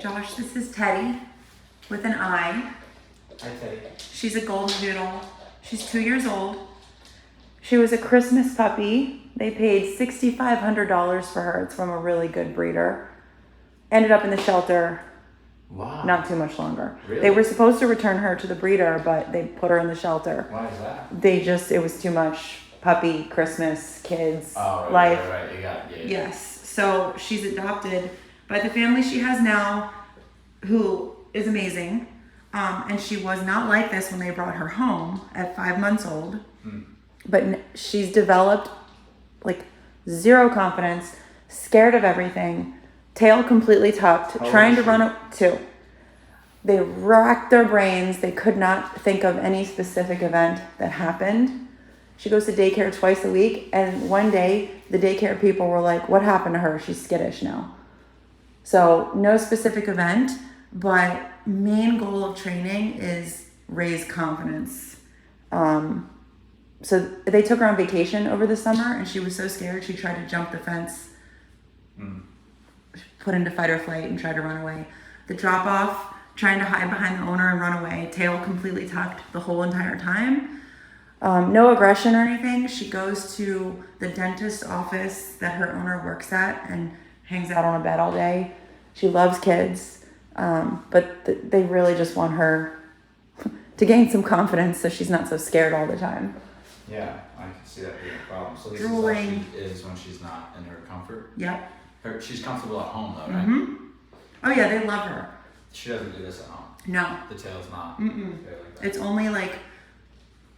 Josh, this is Teddi with an I. Hi, Teddi. She's a goldendoodle. She's 2 years old. She was a Christmas puppy. They paid $6,500 for her. It's from a really good breeder. Ended up in the shelter. Wow. Not too much longer. Really? They were supposed to return her to the breeder, but they put her in the shelter. Why is that? It was too much puppy, Christmas, kids, Oh, right, life. right. You got it. Yeah. Yes. So she's adopted by the family she has now, who is amazing. And she was not like this when they brought her home at 5 months old. But she's developed like zero confidence, scared of everything, tail completely tucked, trying to run up to. They racked their brains. They could not think of any specific event that happened. She goes to daycare twice a week. And one day the daycare people were like, what happened to her? She's skittish now. So no specific event, but main goal of training is raise confidence. So they took her on vacation over the summer, and she was so scared she tried to jump the fence, put into fight or flight, and tried to run away. The drop off, trying to hide behind the owner and run away, tail completely tucked the whole entire time. No aggression or anything. She goes to the dentist's office that her owner works at and hangs out on a bed all day. She loves kids, but they really just want her to gain some confidence so she's not so scared all the time. Yeah, I can see that being a problem. So this Drooling. is when she's not in her comfort. Yep. She's comfortable at home though, right? Mm-hmm. Oh yeah, they love her. She doesn't do this at home. No. The tail's not. Mm-mm. Okay like that. It's only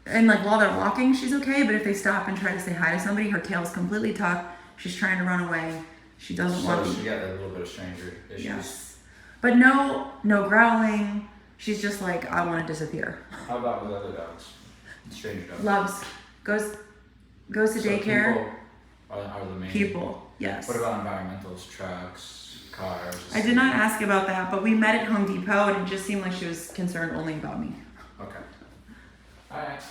and while they're walking, she's okay. But if they stop and try to say hi to somebody, her tail's completely tucked. She's trying to run away. She doesn't want to. So she got a little bit of stranger issues. Yes. But no growling. She's just like, I want to disappear. How about with other dogs? Stranger dogs. Loves. Goes to daycare. People are the main. People. Yes. What about environmentals, trucks, cars? I did not ask about that, but we met at Home Depot, and it just seemed like she was concerned only about me. Okay. All right.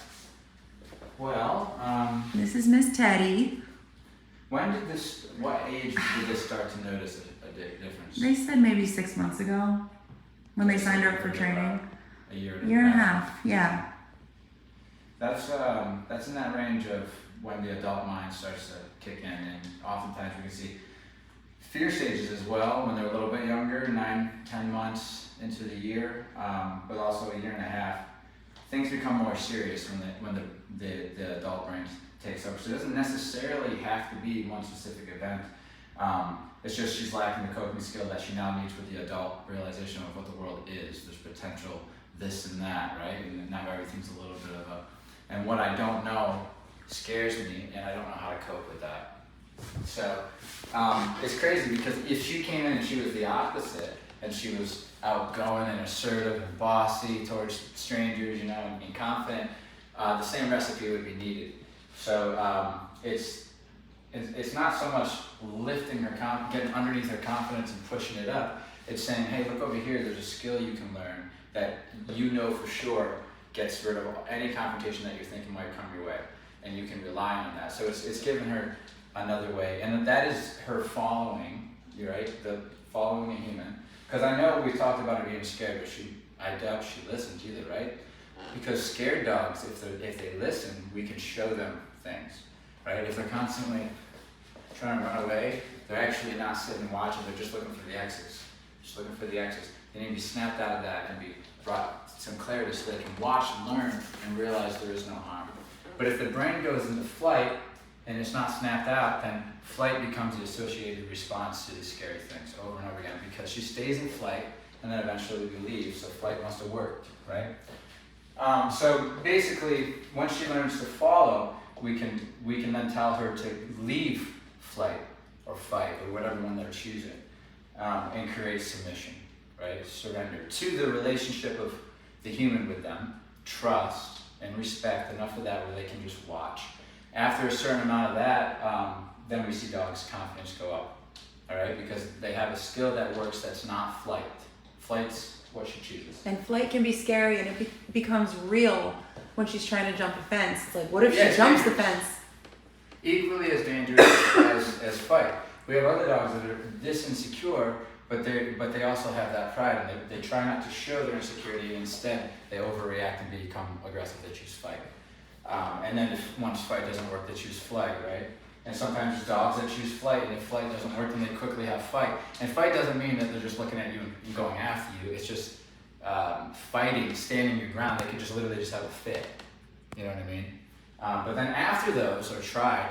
Well, This is Miss Teddi. What age did this start to notice a difference? They said maybe 6 months ago when they signed her up for training. A year Year and a half, yeah. That's in that range of when the adult mind starts to kick in, and oftentimes we can see fear stages as well when they're a little bit younger, 9-10 months into the year, but also a year and a half. Things become more serious when the adult brain takes over. So it doesn't necessarily have to be one specific event. It's just she's lacking the coping skill that she now needs with the adult realization of what the world is. There's potential this and that, right? And now everything's a little bit of and what I don't know scares me, and I don't know how to cope with that. So it's crazy because if she came in and she was the opposite, and she was outgoing and assertive and bossy towards strangers, and confident, the same recipe would be needed. So it's not so much lifting her getting underneath her confidence and pushing it up. It's saying, hey, look over here, there's a skill you can learn that for sure gets rid of any confrontation that you're thinking might come your way, and you can rely on that. So it's giving her another way, and that is her following, right? The following a human. Because I know we talked about her being scared, but I doubt she listens either, right? Because scared dogs, if they listen, we can show them things, right? If they're constantly trying to run away, they're actually not sitting and watching, they're just looking for the exits. They need to be snapped out of that and be brought some clarity so they can watch and learn and realize there is no harm. But if the brain goes into flight and it's not snapped out, then flight becomes the associated response to the scary things over and over again, because she stays in flight and then eventually we leave, so flight must have worked, right? So basically, once she learns to follow, we can then tell her to leave flight or fight or whatever one they're choosing, and create submission, right? Surrender to the relationship of the human with them, trust and respect, enough of that where they can just watch. After a certain amount of that, then we see dogs' confidence go up, all right? Because they have a skill that works that's not flight. Flight's what she chooses. And flight can be scary, and it becomes real when she's trying to jump a fence. It's like, what if she jumps the fence? Equally as dangerous as fight. We have other dogs that are this insecure but they also have that pride, and they try not to show their insecurity. Instead, they overreact and become aggressive. They choose fight, and then if once fight doesn't work, they choose flight, right? And sometimes there's dogs that choose flight, and if flight doesn't work, then they quickly have fight. And fight doesn't mean that they're just looking at you and going after you. It's just fighting, standing your ground. They could just literally just have a fit. You know what I mean? But then after those are tried,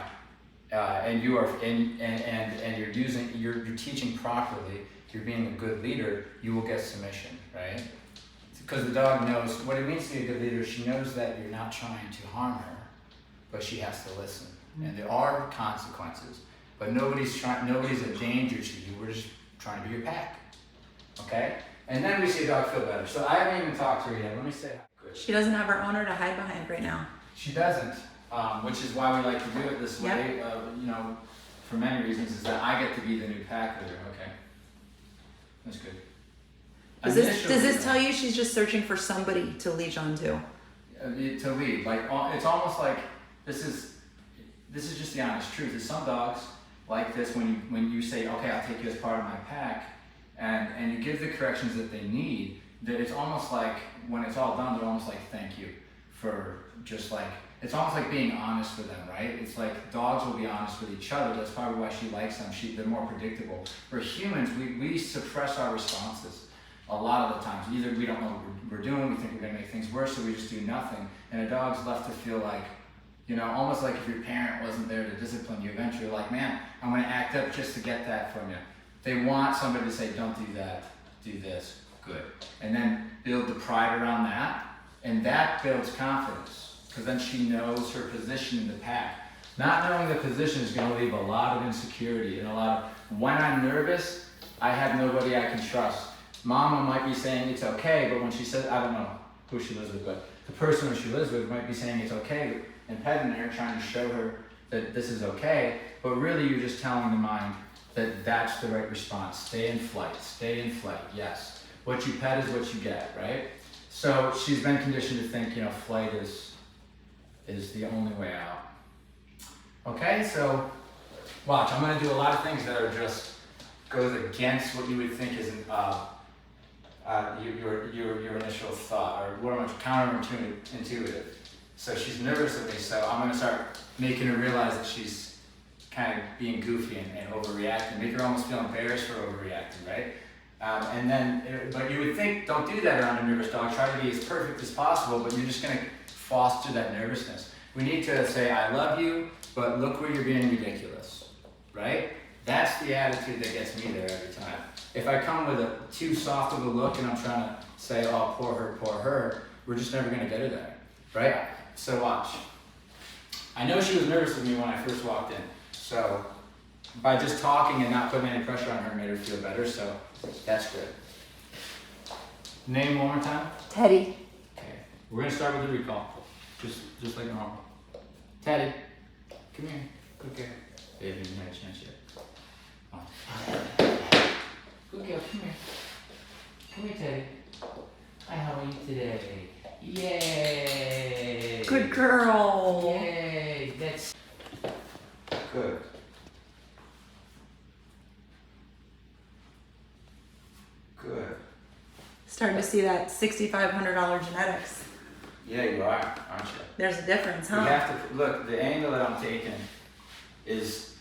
and you are and you're teaching properly, you're being a good leader, you will get submission, right? Because the dog knows what it means to be a good leader. She knows that you're not trying to harm her, but she has to listen. And there are consequences, but nobody's a danger to you. We're just trying to be your pack, okay? And then we see a dog feel better. So I haven't even talked to her yet. Let me say good. She doesn't have her owner to hide behind right now. She doesn't, which is why we like to do it this way. You know, for many reasons, is that I get to be the new pack leader. Okay, that's good. Does this tell you she's just searching for somebody to leash onto? To lead, like it's almost like this is just the honest truth. Is some dogs like this when you say, okay, I'll take you as part of my pack, and you give the corrections that they need, that it's almost like when it's all done, they're almost like, thank you for just like, it's almost like being honest with them, right? It's like dogs will be honest with each other. That's probably why she likes them. They're more predictable. For humans, we suppress our responses a lot of the times. Either we don't know what we're doing, we think we're gonna make things worse, so we just do nothing. And a dog's left to feel like, you know, almost like if your parent wasn't there to discipline you, eventually you're like, man, I'm gonna act up just to get that from you. They want somebody to say, don't do that, do this, good. And then build the pride around that, and that builds confidence, because then she knows her position in the pack. Not knowing the position is gonna leave a lot of insecurity and a lot of, when I'm nervous, I have nobody I can trust. Mama might be saying it's okay, but when she says, I don't know who she lives with, but the person who she lives with might be saying it's okay, and petting her, trying to show her that this is okay, but really you're just telling the mind that that's the right response. Stay in flight, yes. What you pet is what you get, right? So she's been conditioned to think, you know, flight is the only way out. Okay, so watch, I'm gonna do a lot of things that are just, goes against what you would think is your initial thought, or what much counterintuitive. So she's nervous of me, so I'm gonna start making her realize that she's kind of being goofy and overreacting, make her almost feel embarrassed for overreacting, right? But you would think, don't do that around a nervous dog, try to be as perfect as possible, but you're just gonna foster that nervousness. We need to say, I love you, but look where you're being ridiculous, right? That's the attitude that gets me there every time. If I come with a too soft of a look and I'm trying to say, oh, poor her, we're just never gonna get her there, right? So watch. I know she was nervous with me when I first walked in, so by just talking and not putting any pressure on her made her feel better, so that's good. Name one more time? Teddy. Okay, we're gonna start with the recall, just like normal. Teddy, come here, good girl. They haven't even had a chance yet. Good girl, come here. Come here, Teddy. Hi, how are you today? Yay! Good girl. Yay! That's good. Good. Starting to see that $6,500 genetics. Yeah, you are, aren't you? There's a difference, huh? You have to look. The angle that I'm taking is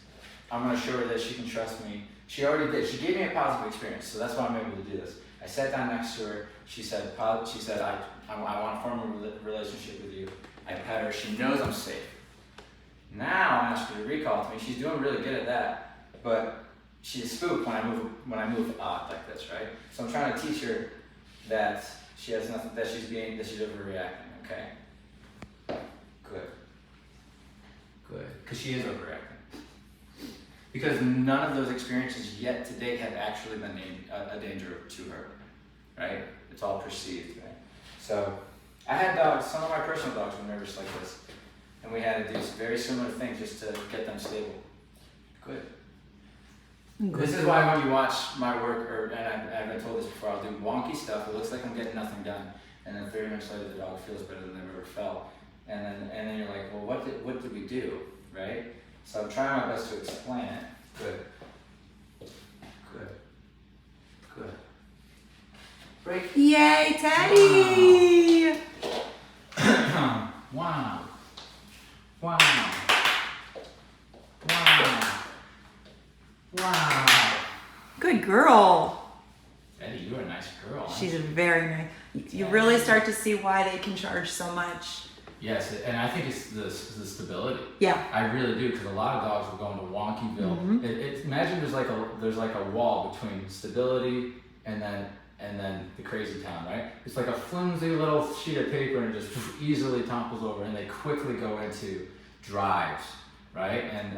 I'm going to show her that she can trust me. She already did. She gave me a positive experience, so that's why I'm able to do this. I sat down next to her. She said, I want to form a relationship with you. I pet her. She knows I'm safe. Now I'm asking her to recall to me. She's doing really good at that, but she's spooked when I move like this, right? So I'm trying to teach her that she has nothing, that she's overreacting. Okay. Good. Because she is overreacting. Because none of those experiences yet to date have actually been a danger to her, right? It's all perceived, right? So I had dogs, some of my personal dogs were nervous like this, and we had to do very similar things just to get them stable. Good. This is why when you watch my work, and I've been told this before, I'll do wonky stuff, it looks like I'm getting nothing done, and then 30 minutes later the dog feels better than they've ever felt. And then you're like, well, what did we do, right? So I'm trying my best to explain it. Good. Break. Yay, Teddy! Wow. Wow. Wow. Wow. Good girl. Teddi, you're a nice girl. She's very nice. You really start to see why they can charge so much. Yes, and I think it's the stability. Yeah. I really do, because a lot of dogs will go into Wonkyville. Imagine there's like a wall between stability and then the crazy town, right? It's like a flimsy little sheet of paper and it just easily topples over, and they quickly go into drives, right? And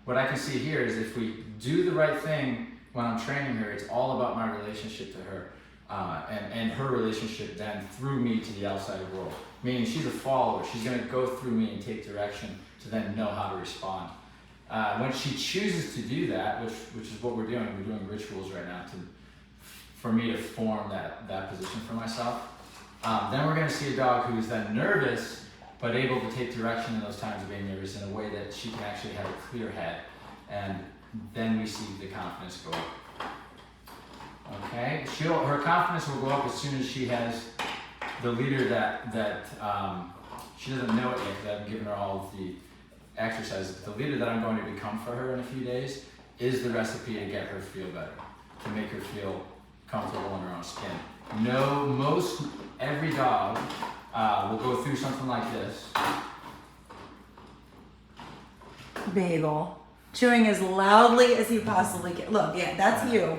what I can see here is if we do the right thing when I'm training her, it's all about my relationship to her and her relationship then through me to the outside world. Meaning she's a follower. She's going to go through me and take direction to then know how to respond. When she chooses to do that, which is what we're doing rituals right now for me to form that position for myself. Then we're going to see a dog who's then nervous, but able to take direction in those times of being nervous in a way that she can actually have a clear head. And then we see the confidence go up. Okay? Her confidence will go up as soon as she has the leader that she doesn't know it yet, because I haven't given her all of the exercises. The leader that I'm going to become for her in a few days is the recipe to get her feel better, to make her feel comfortable in her own skin. Every dog will go through something like this. Bagel. Chewing as loudly as he possibly can. Look, yeah, that's you.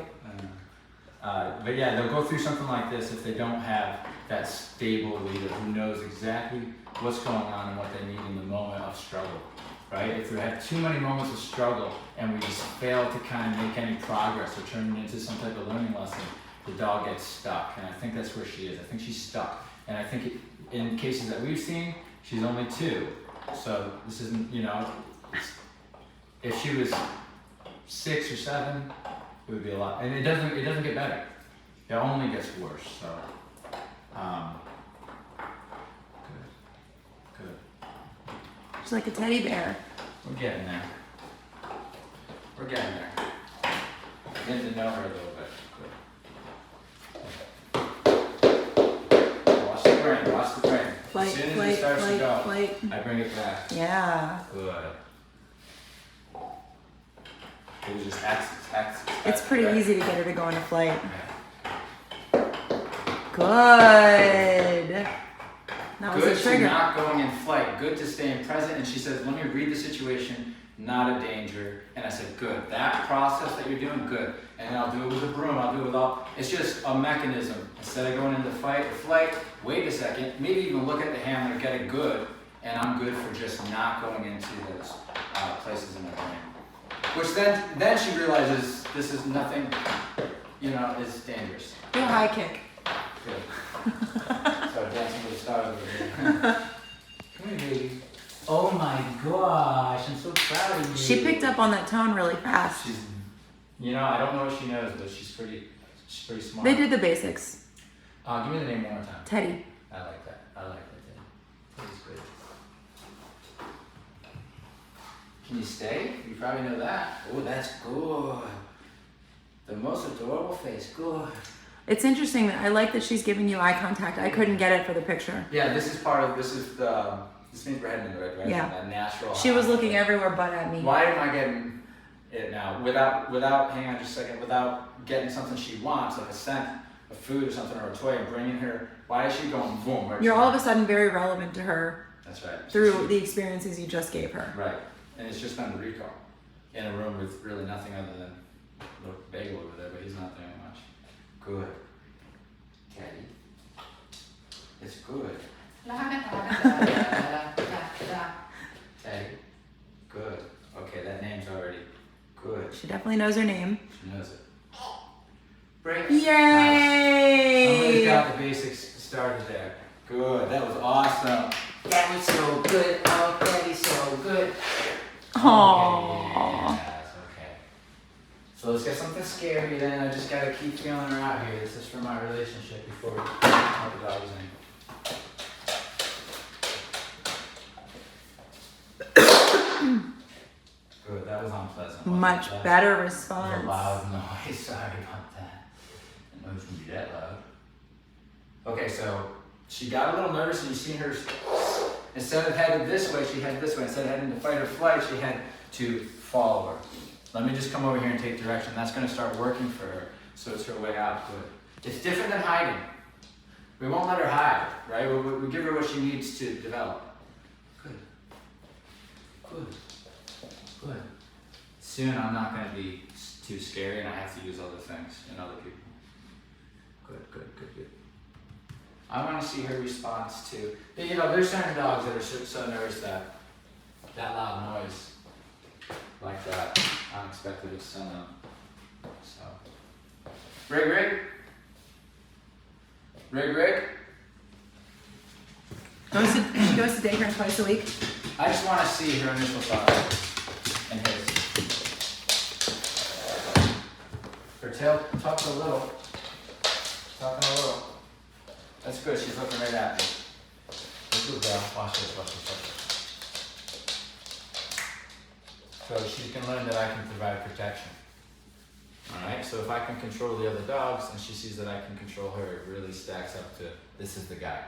But yeah, they'll go through something like this if they don't have that stable leader who knows exactly what's going on and what they need in the moment of struggle, right? If they have too many moments of struggle and we just fail to kind of make any progress or turn it into some type of learning lesson, the dog gets stuck. And I think that's where she is. I think she's stuck. And I think in cases that we've seen, she's only 2. So this isn't, if she was 6 or 7, it would be a lot. And it doesn't get better. It only gets worse. So, good. She's like a teddy bear. We're getting there. We're getting there. Getting to know her a little bit. Good. Watch the brain. Watch the brain. As soon as it starts to go, I bring it back. Yeah. Good. It was just X. It's pretty easy to get her to go into flight. Good. That was Good a trigger. to not going in flight. Good to staying present. And she says, let me read the situation, not a danger. And I said, good. That process that you're doing, good. And I'll do it with a broom. I'll do it with all. It's just a mechanism. Instead of going into fight or flight, wait a second. Maybe even look at the handler, get it good. And I'm good for just not going into those places in my brain. Which then she realizes this is nothing, is dangerous. Do a high kick. Good. Start dancing with the stars over here. Come here, baby. Oh my gosh, I'm so proud of you. She picked up on that tone really fast. She's, I don't know what she knows, but she's pretty smart. They did the basics. Give me the name one more time. Teddi. I like that, Teddi. Teddi's good. Can you stay? You probably know that. Oh, that's good. The most adorable face, good. It's interesting that I like that she's giving you eye contact. I couldn't get it for the picture. Yeah, this means we're heading in the right direction. Yeah. That natural. She was looking everywhere but at me. Why am I getting it now? Without, hang on just a second, without getting something she wants, like a scent of food or something, or a toy, and bringing her, why is she going boom? You're all of a sudden very relevant to her. That's right. Through the experiences you just gave her. Right. And it's just on the recall. In a room with really nothing other than the bagel over there, but he's not doing much. Good. Teddi. It's good. Teddi. Good. Okay, that name's already good. She definitely knows her name. She knows it. Break. Yay! Nice. Somebody's got the basics started there. Good. That was awesome. That was so good. Oh, Teddi's so good. Aww. Yes, okay. So let's get something scary then. I just gotta keep feeling her out here. This is for my relationship before we help the dogs in. Good, that was unpleasant. Much better That was response. a loud noise. Sorry about that. I didn't know it was gonna be that loud. Okay, so she got a little nervous, and you see her, instead of headed this way, she headed this way. Instead of heading to fight or flight, she had to follow her. Let me just come over here and take direction. That's going to start working for her, so it's her way out. Good. It's different than hiding. We won't let her hide, right? We give her what she needs to develop. Good. Good. Good. Soon I'm not going to be too scary, and I have to use other things and other people. Good, good, good, good. I want to see her response to, you know, there's certain dogs that are so nervous that loud noise like that, unexpected would send them. So, Rig. She goes to daycare twice a week. I just want to see her initial thoughts and his. Her tail tucked a little. Tucking a little. That's good, she's looking right at me. Good girl. Watch this. So she's going to learn that I can provide protection. Alright, so if I can control the other dogs and she sees that I can control her, it really stacks up to this is the guy.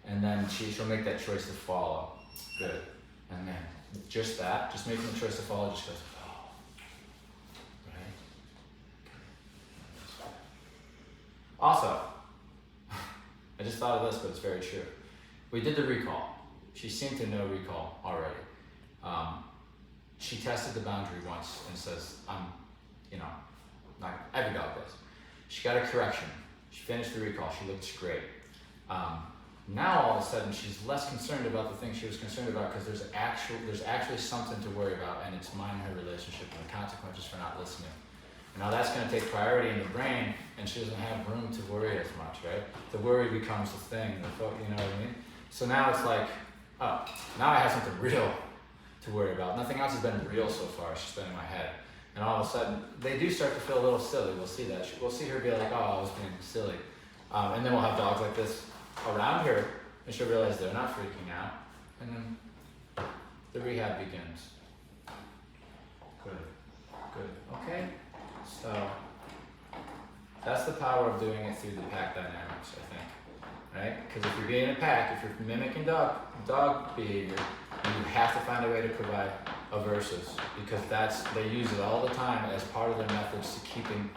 And then she'll make that choice to follow. Good. And then just making the choice to follow, just goes, oh. Right? Also, I just thought of this, but it's very true. We did the recall. She seemed to know recall already. She tested the boundary once and says, not every dog does. She got a correction. She finished the recall. She looks great. Now all of a sudden she's less concerned about the things she was concerned about because there's actually something to worry about, and it's mine and her relationship and the consequences for not listening. Now that's going to take priority in the brain, and she doesn't have room to worry as much, right? The worry becomes the thing, you know what I mean? So now it's like, oh, now I have something real to worry about. Nothing else has been real so far, it's just been in my head. And all of a sudden, they do start to feel a little silly. We'll see that. We'll see her be like, oh, I was being silly. And then we'll have dogs like this around her, and she'll realize they're not freaking out. And then the rehab begins. Good. Okay? So, that's the power of doing it through the pack dynamics, I think. Right? Because if you're being a pack, if you're mimicking dog behavior, you have to find a way to provide aversives, because they use it all the time as part of their methods to keeping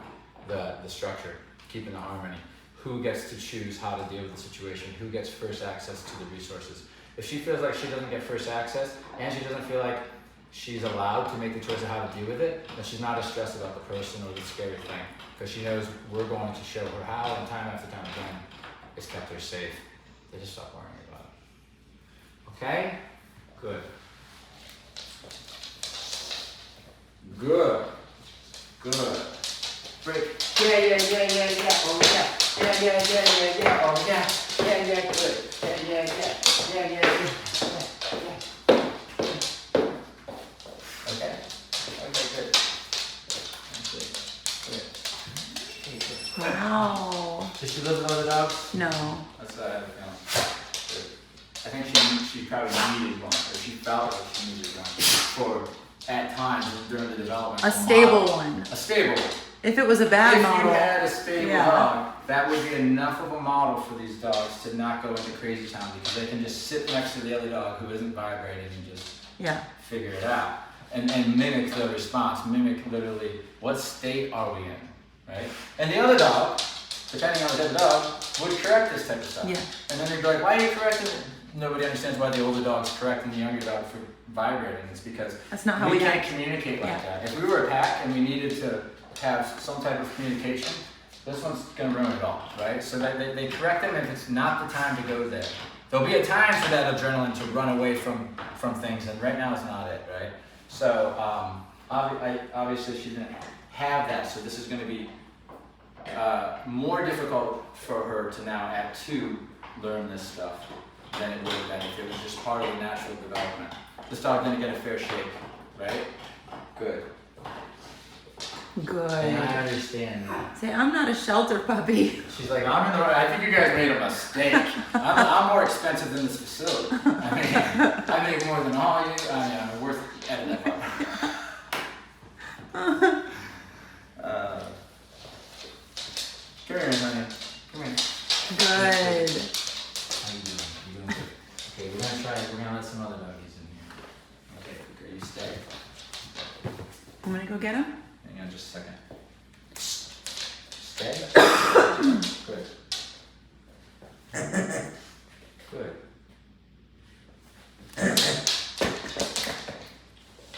the structure, keeping the harmony. Who gets to choose how to deal with the situation? Who gets first access to the resources? If she feels like she doesn't get first access, and she doesn't feel like she's allowed to make the choice of how to deal with it, then she's not as stressed about the person or the scary thing, because she knows we're going to show her how, and time after time again, it's kept her safe. They just stop worrying about it. Okay? Good. Break. Yeah. Oh yeah. Yeah. Oh yeah. Yeah. Good. Yeah. Okay. Good. Wow. Does she live with other dogs? No. That's what I have a feeling. I think she probably needed one, or she felt like she needed one for at times during the development. A stable one. A stable one. If it was a bad model. If you had a stable dog, that would be enough of a model for these dogs to not go into crazy town, because they can just sit next to the other dog who isn't vibrating and just figure it out. And mimic the response, mimic literally what state are we in, right? And the other dog, depending on the type of dog, would correct this type of stuff. Yeah. And then they'd be like, why are you correcting it? Nobody understands why the older dog's correcting the younger dog for vibrating. It's because that's not how we can't communicate like that. If we were a pack and we needed to have some type of communication, this one's going to ruin it all, right? So that they correct them if it's not the time to go there. There'll be a time for that adrenaline to run away from things, and right now it's not it, right? So obviously she didn't have that, so this is going to be more difficult for her to now at 2 learn this stuff than it would have been if it was just part of the natural development. This dog didn't get a fair shake, right? Good. And I understand that. Say, I'm not a shelter puppy. She's like, I'm in the right. I think you guys made a mistake. I'm more expensive than this facility. I make more than all you. I'm worth editing that part. Come here, honey. Come here. Good. go get him? Hang on just a second. Stay. Good. Good.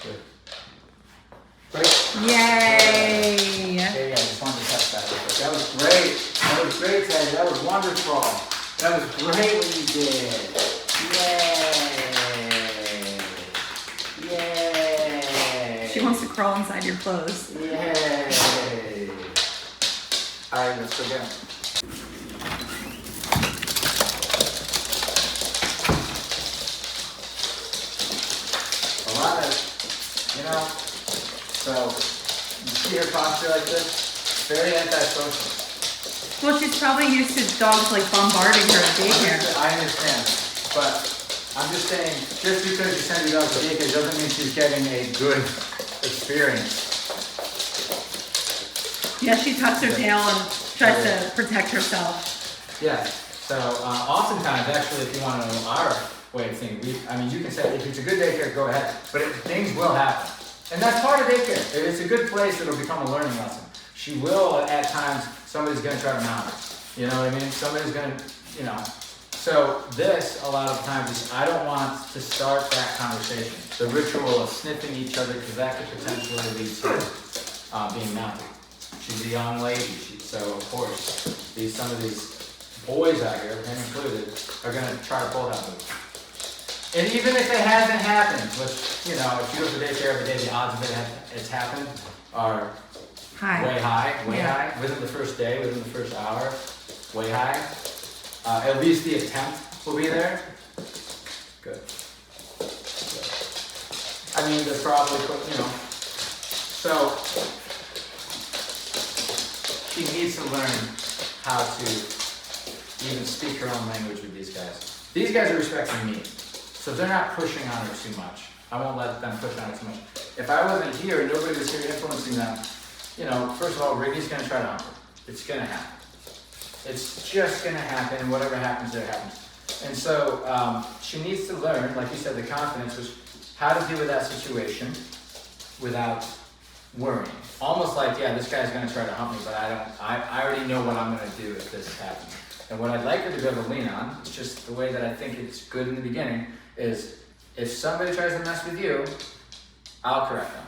Good. Great. Yay! Okay, I just wanted to test that real quick. That was great. That was great, Teddy. That was wonderful. That was great what you did. Yay. Yay. She wants to crawl inside your clothes. Yay. All right, let's go get him. A lot of, so you see her posture like this, very antisocial. Well, she's probably used to dogs like bombarding her at daycare. I understand, but I'm just saying, just because you send your dog to daycare doesn't mean she's getting a good experience. Yeah, she tucks her tail and tries to protect herself. Yeah, so oftentimes, actually, if you want to know our way of thinking, you can say, if it's a good daycare, go ahead, but things will happen. And that's part of daycare. If it's a good place, it'll become a learning lesson. She will, at times, somebody's going to try to mount her. You know what I mean? Somebody's going to, So this, a lot of times, is I don't want to start that conversation. The ritual of sniffing each other, because that could potentially lead to being mounted. She's a young lady, so of course, some of these boys out here, him included, are going to try to pull that move. And even if it hasn't happened, which, if you go to daycare every day, the odds of it's happened are way high, within the first day, within the first hour, way high. At least the attempt will be there. Good. They're probably, so she needs to learn how to even speak her own language with these guys. These guys are respecting me. So they're not pushing on her too much. I won't let them push on her too much. If I wasn't here and nobody was here influencing them, first of all, Riggy's going to try to hump her. It's going to happen. It's just going to happen. Whatever happens, there happens. And so she needs to learn, like you said, the confidence was how to deal with that situation without worrying. Almost like, this guy's going to try to hump me, but I already know what I'm going to do if this happens. And what I'd like her to be able to lean on, it's just the way that I think it's good in the beginning, is if somebody tries to mess with you, I'll correct them.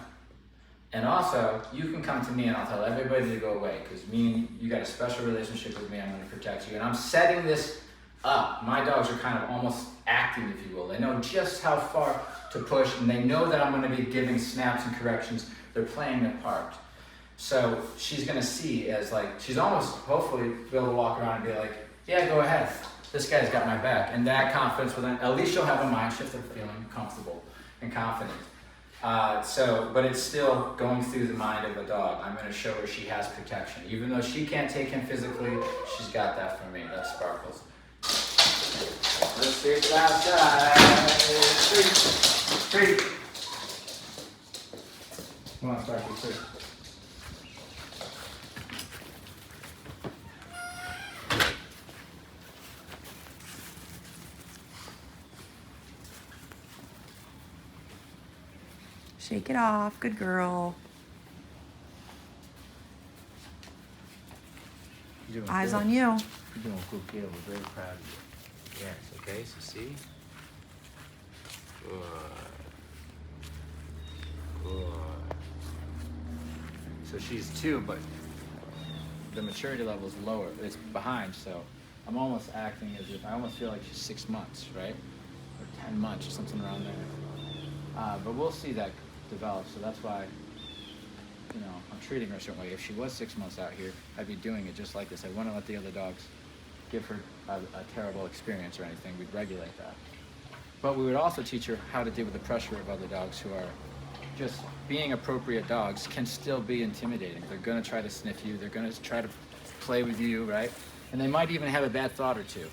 And also, you can come to me and I'll tell everybody to go away, because you got a special relationship with me, I'm going to protect you. And I'm setting this up. My dogs are kind of almost acting, if you will. They know just how far to push, and they know that I'm going to be giving snaps and corrections. They're playing their part. So she's going to see as she's almost, hopefully, be able to walk around and be like, yeah, go ahead. This guy's got my back. And that confidence will then, at least she'll have a mind shift of feeling comfortable and confident. But it's still going through the mind of a dog. I'm going to show her she has protection. Even though she can't take him physically, she's got that from me. That's Sparkles. Let's take it outside. Treat. Come on, Sparkles, treat. Shake it off. Good girl. Eyes on you. You're doing a good deal. We're very proud of you. Yes, okay, so see? Good. So she's 2, but the maturity level is lower. It's behind, so I'm almost acting as if, I almost feel like she's 6 months, right? Or 10 months or something around there. But we'll see that develop, so that's why, I'm treating her a certain way. If she was 6 months out here, I'd be doing it just like this. I wouldn't let the other dogs give her a terrible experience or anything. We'd regulate that. But we would also teach her how to deal with the pressure of other dogs who are just being appropriate dogs can still be intimidating. They're going to try to sniff you. They're going to try to play with you, right? And they might even have a bad thought or two.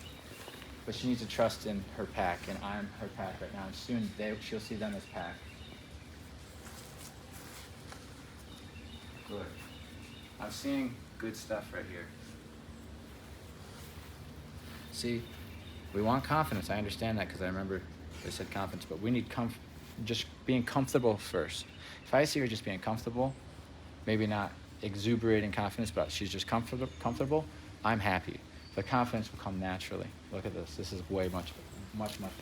But she needs to trust in her pack, and I'm her pack right now. And soon she'll see them as pack. Good. I'm seeing good stuff right here. See, we want confidence. I understand that because I remember they said confidence, but we need just being comfortable first. If I see her just being comfortable, maybe not exuberating confidence, but she's just comfortable, I'm happy. The confidence will come naturally. Look at this. This is way much better.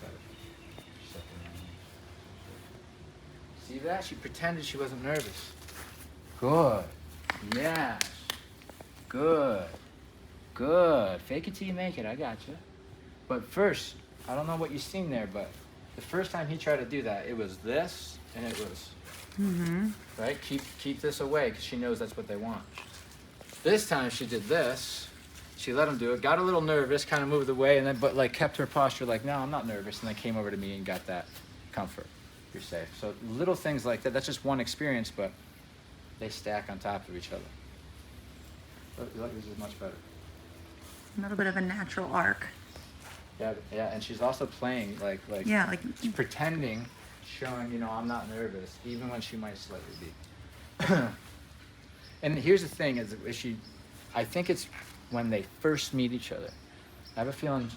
See that? She pretended she wasn't nervous. Good. Yes. Good. Good. Fake it till you make it. I got you. But first, I don't know what you've seen there, but the first time he tried to do that, it was this, and it was, right? Keep this away, because she knows that's what they want. This time she did this. She let him do it, got a little nervous, kind of moved away, and then, but like kept her posture like, no, I'm not nervous, and then came over to me and got that comfort. You're safe. So little things like that, that's just one experience, but they stack on top of each other. Look, this is much better. A little bit of a natural arc. Yeah, and she's also playing like Yeah, like pretending, showing, I'm not nervous, even when she might slightly be. And here's the thing: is I think it's when they first meet each other. I have a feeling,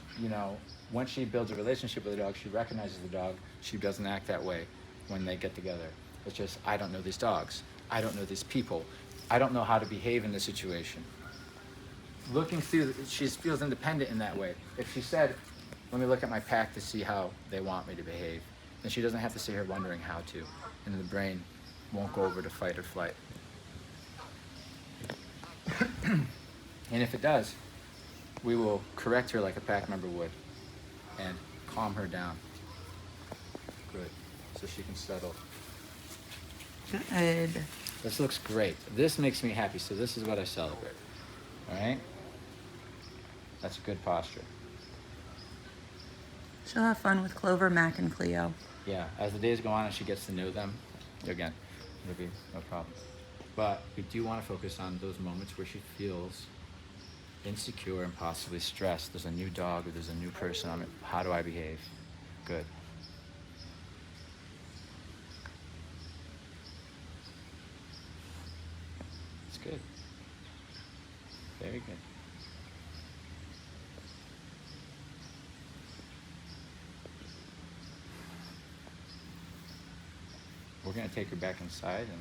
once she builds a relationship with the dog, she recognizes the dog. She doesn't act that way when they get together. It's just, I don't know these dogs. I don't know these people. I don't know how to behave in this situation. Looking through, she feels independent in that way. If she said, let me look at my pack to see how they want me to behave, then she doesn't have to sit here wondering how to, and the brain won't go over to fight or flight. And if it does, we will correct her like a pack member would and calm her down. Good. So she can settle. good. This looks great. This makes me happy, so this is what I celebrate. All right? That's good posture. She'll have fun with Clover, Mac, and Cleo. Yeah, as the days go on and she gets to know them, again, it'll be no problem. But we do want to focus on those moments where she feels insecure and possibly stressed. There's a new dog or there's a new person. How do I behave? Good. It's good. Very good. We're going to take her back inside and